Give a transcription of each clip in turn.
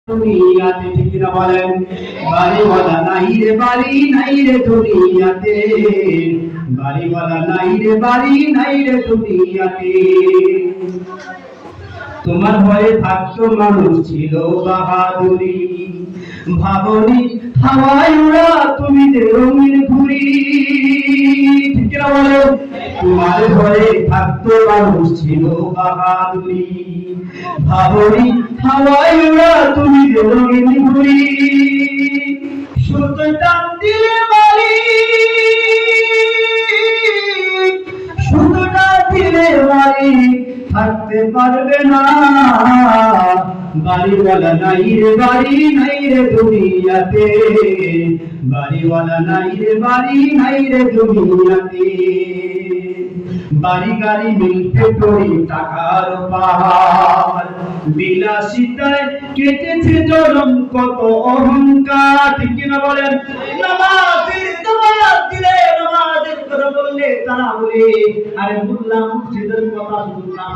দুনিয়াতে ঠিক না বলেন? বাড়িওয়ালা বাড়ি নাই রে দুনিয়াতে, বাড়িওয়ালা বাড়ি নাই রে দুনিয়াতে। তোমার ভয়ে থাকতো মানুষ ছিল বাহাদুরি, ভাবনি হাওয়ায় উড়া তুমি যে রঙিন ঘুড়ি, ঠিক না বলেন? তোমার ভয়ে থাকতো মানুষ ছিল বাহাদুরি, ভাবনি হাওয়ায় উড়া তুমি যে রঙিন ঘুড়ি। সুতোটা দিলে মালিক, সুতোটা দিলে মালিক থাকতে পারবে না। বাড়িওয়ালা বাড়ি নাই রে দুনিয়াতে, বাড়িওয়ালা বাড়ি নাই রে দুনিয়াতে। বাড়ি গাড়ি মিল ফ্যাক্টরি টাকার পাহাড়, বিলাসিতায় কেটেছে জনম কত অহংকার, ঠিক কিনা বলেন? নামাজের দাওয়াত দিলে, নামাজের কথা বললে তারা বলে আরে মোল্লা মুর্শিদের কথা শুনলাম।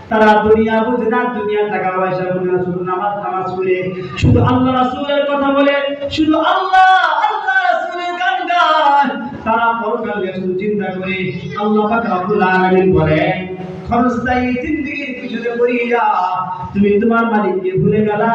তারা দুনিয়া বুঝে না, দুনিয়া টাকা পয়সা বুঝে না, শুধু নামাজ নামাজ করে, শুধু আল্লাহ রাসূলের কথা বলে, শুধু আল্লাহ আল্লাহ রাসূলের গান গায়। তারা পরকাল নিয়ে শুধু চিন্তা করে। আল্লাহ পাক রব্বুল আলামিন বলেন, ক্ষণস্থায়ী জিন্দেগীর পিছনে পড়িয়া তুমি তোমার মালিককে ভুলে গেলা।